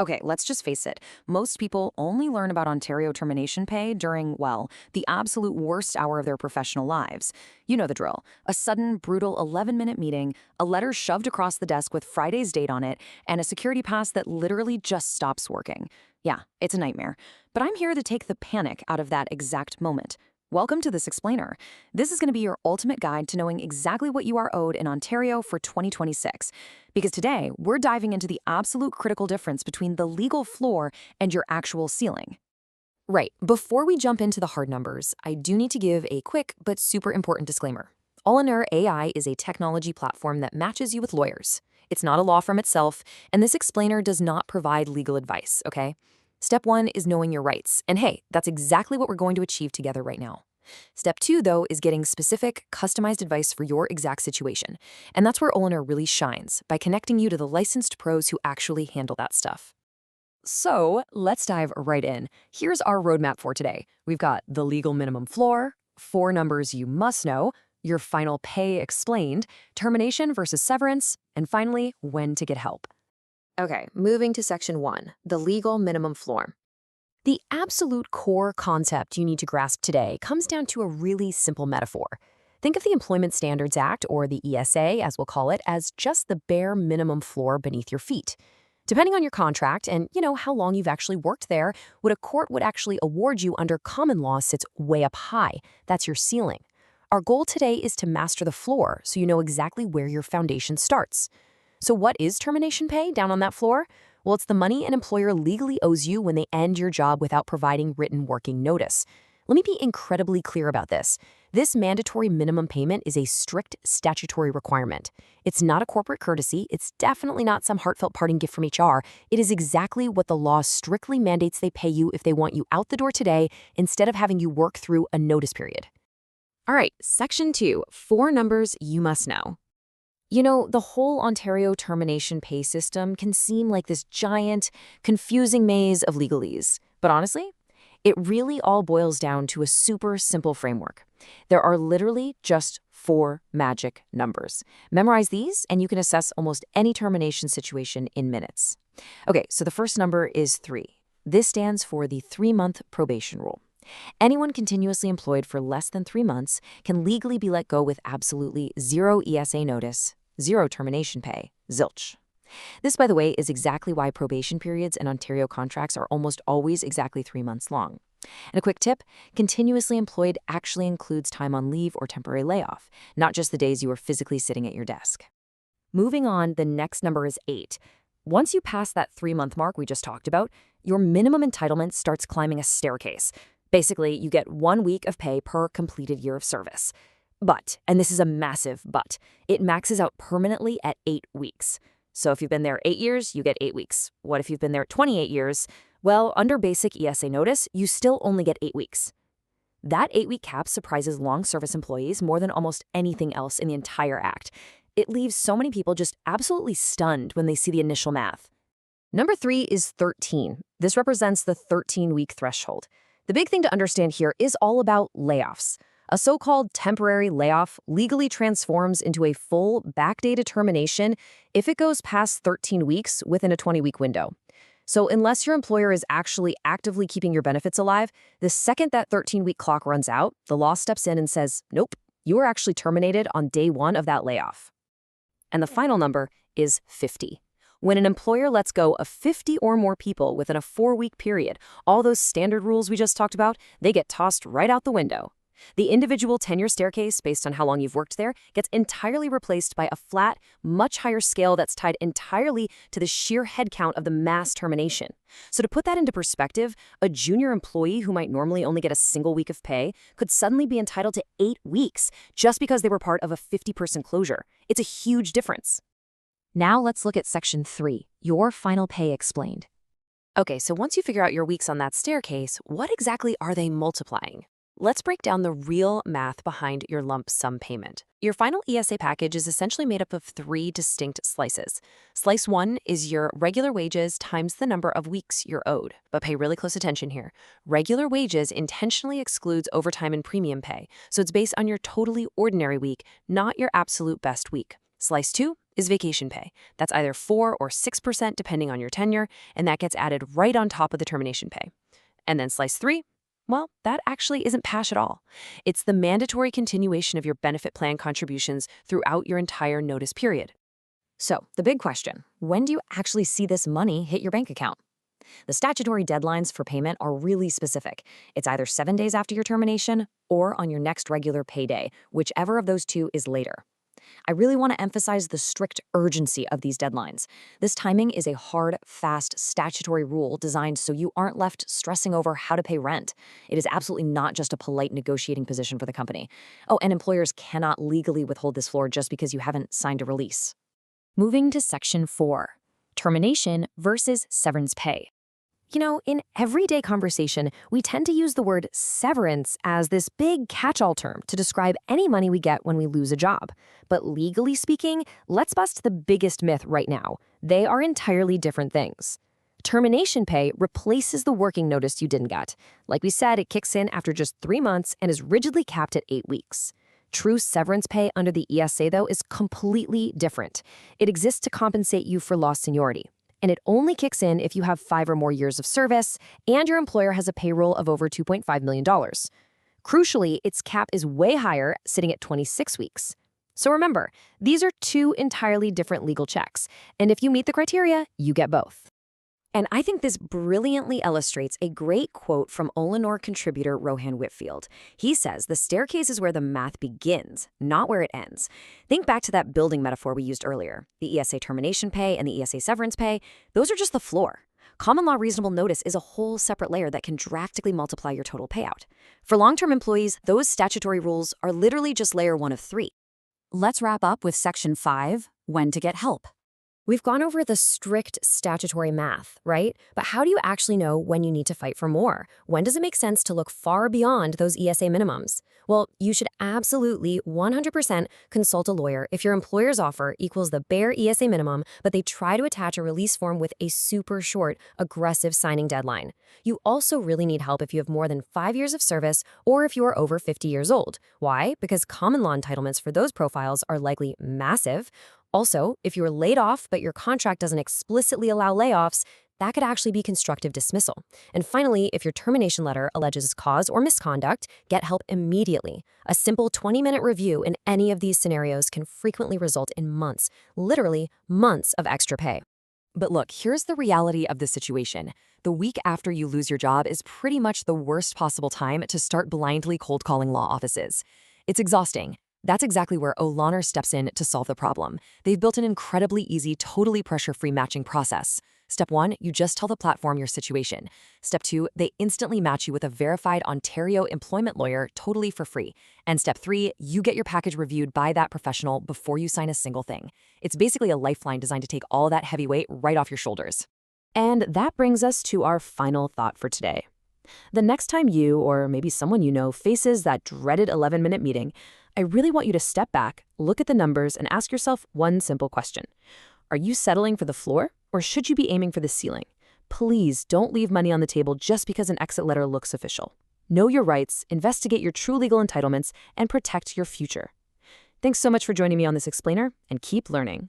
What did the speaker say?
Okay, let's just face it. Most people only learn about Ontario termination pay during, well, the absolute worst hour of their professional lives. You know the drill. A sudden, brutal 11-minute meeting, a letter shoved across the desk with Friday's date on it, and a security pass that literally just stops working. Yeah, it's a nightmare. But I'm here to take the panic out of that exact moment. Welcome to This Explainer. This is going to be your ultimate guide to knowing exactly what you are owed in Ontario for 2026. Because today, we're diving into the absolute critical difference between the legal floor and your actual ceiling. Right, before we jump into the hard numbers, I do need to give a quick but super important disclaimer. All-in-Our AI is a technology platform that matches you with lawyers. It's not a law firm itself, and this explainer does not provide legal advice, okay? Step 1 is knowing your rights, and hey, that's exactly what we're going to achieve together right now. Step 2, though, is getting specific, customized advice for your exact situation. And that's where Olinar really shines, by connecting you to the licensed pros who actually handle that stuff. So let's dive right in. Here's our roadmap for today. We've got the legal minimum floor, 4 numbers you must know, your final pay explained, termination versus severance, and finally, when to get help. Okay, moving to section 1, the legal minimum floor. The absolute core concept you need to grasp today comes down to a really simple metaphor. Think of the Employment Standards Act, or the ESA as we'll call it, as just the bare minimum floor beneath your feet. Depending on your contract and, how long you've actually worked there, what a court would actually award you under common law sits way up high. That's your ceiling. Our goal today is to master the floor so you know exactly where your foundation starts. So what is termination pay down on that floor? Well, it's the money an employer legally owes you when they end your job without providing written working notice. Let me be incredibly clear about this. This mandatory minimum payment is a strict statutory requirement. It's not a corporate courtesy. It's definitely not some heartfelt parting gift from HR. It is exactly what the law strictly mandates they pay you if they want you out the door today instead of having you work through a notice period. All right, Section 2, 4 numbers you must know. The whole Ontario termination pay system can seem like this giant, confusing maze of legalese. But honestly, it really all boils down to a super simple framework. There are literally just 4 magic numbers. Memorize these, and you can assess almost any termination situation in minutes. Okay, so the first number is 3. This stands for the 3-month probation rule. Anyone continuously employed for less than 3 months can legally be let go with absolutely 0 ESA notice, 0 termination pay, zilch. This, by the way, is exactly why probation periods in Ontario contracts are almost always exactly 3 months long. And a quick tip, continuously employed actually includes time on leave or temporary layoff, not just the days you are physically sitting at your desk. Moving on, the next number is 8. Once you pass that 3-month mark we just talked about, your minimum entitlement starts climbing a staircase. Basically, you get 1 week of pay per completed year of service. But, and this is a massive but, it maxes out permanently at 8 weeks. So if you've been there 8 years, you get 8 weeks. What if you've been there 28 years? Well, under basic ESA notice, you still only get 8 weeks. That 8-week cap surprises long service employees more than almost anything else in the entire act. It leaves so many people just absolutely stunned when they see the initial math. Number 3 is 13. This represents the 13-week threshold. The big thing to understand here is all about layoffs. A so-called temporary layoff legally transforms into a full backdated termination if it goes past 13 weeks within a 20-week window. So unless your employer is actually actively keeping your benefits alive, the second that 13-week clock runs out, the law steps in and says, nope, you are actually terminated on day 1 of that layoff. And the final number is 50. When an employer lets go of 50 or more people within a 4-week period, all those standard rules we just talked about, they get tossed right out the window. The individual tenure staircase, based on how long you've worked there, gets entirely replaced by a flat, much higher scale that's tied entirely to the sheer headcount of the mass termination. So to put that into perspective, a junior employee who might normally only get a single week of pay could suddenly be entitled to 8 weeks just because they were part of a 50-person closure. It's a huge difference. Now let's look at Section 3, your final pay explained. Okay, so once you figure out your weeks on that staircase, what exactly are they multiplying? Let's break down the real math behind your lump sum payment. Your final ESA package is essentially made up of 3 distinct slices. Slice 1 is your regular wages times the number of weeks you're owed. But pay really close attention here. Regular wages intentionally excludes overtime and premium pay, so it's based on your totally ordinary week, not your absolute best week. Slice 2 is vacation pay. That's either 4 or 6% depending on your tenure, and that gets added right on top of the termination pay. And then slice 3, well, that actually isn't PASH at all. It's the mandatory continuation of your benefit plan contributions throughout your entire notice period. So, the big question, when do you actually see this money hit your bank account? The statutory deadlines for payment are really specific. It's either 7 days after your termination or on your next regular payday, whichever of those two is later. I really want to emphasize the strict urgency of these deadlines. This timing is a hard, fast statutory rule designed so you aren't left stressing over how to pay rent. It is absolutely not just a polite negotiating position for the company. Oh, and employers cannot legally withhold this floor just because you haven't signed a release. Moving to Section 4, termination versus severance pay. You know, in everyday conversation, we tend to use the word severance as this big catch-all term to describe any money we get when we lose a job. But legally speaking, let's bust the biggest myth right now. They are entirely different things. Termination pay replaces the working notice you didn't get. Like we said, it kicks in after just 3 months and is rigidly capped at 8 weeks. True severance pay under the ESA, though, is completely different. It exists to compensate you for lost seniority. And it only kicks in if you have 5 or more years of service and your employer has a payroll of over $2.5 million. Crucially, its cap is way higher, sitting at 26 weeks. So remember, these are 2 entirely different legal checks, and if you meet the criteria, you get both. And I think this brilliantly illustrates a great quote from Olenor contributor Rohan Whitfield. He says the staircase is where the math begins, not where it ends. Think back to that building metaphor we used earlier. The ESA termination pay and the ESA severance pay, those are just the floor. Common law reasonable notice is a whole separate layer that can drastically multiply your total payout. For long-term employees, those statutory rules are literally just layer 1 of 3. Let's wrap up with Section 5, when to get help. We've gone over the strict statutory math, right? But how do you actually know when you need to fight for more? When does it make sense to look far beyond those ESA minimums? Well, you should absolutely 100% consult a lawyer if your employer's offer equals the bare ESA minimum, but they try to attach a release form with a super short, aggressive signing deadline. You also really need help if you have more than 5 years of service or if you are over 50 years old. Why? Because common law entitlements for those profiles are likely massive. Also, if you were laid off but your contract doesn't explicitly allow layoffs, that could actually be constructive dismissal. And finally, if your termination letter alleges cause or misconduct, get help immediately. A simple 20-minute review in any of these scenarios can frequently result in months, literally months of extra pay. But look, here's the reality of the situation. The week after you lose your job is pretty much the worst possible time to start blindly cold calling law offices. It's exhausting. That's exactly where Olenor steps in to solve the problem. They've built an incredibly easy, totally pressure-free matching process. Step 1, you just tell the platform your situation. Step 2, they instantly match you with a verified Ontario employment lawyer totally for free. And step 3, you get your package reviewed by that professional before you sign a single thing. It's basically a lifeline designed to take all that heavy weight right off your shoulders. And that brings us to our final thought for today. The next time you, or maybe someone you know, faces that dreaded 11-minute meeting, I really want you to step back, look at the numbers, and ask yourself one simple question. Are you settling for the floor, or should you be aiming for the ceiling? Please don't leave money on the table just because an exit letter looks official. Know your rights, investigate your true legal entitlements, and protect your future. Thanks so much for joining me on this explainer, and keep learning.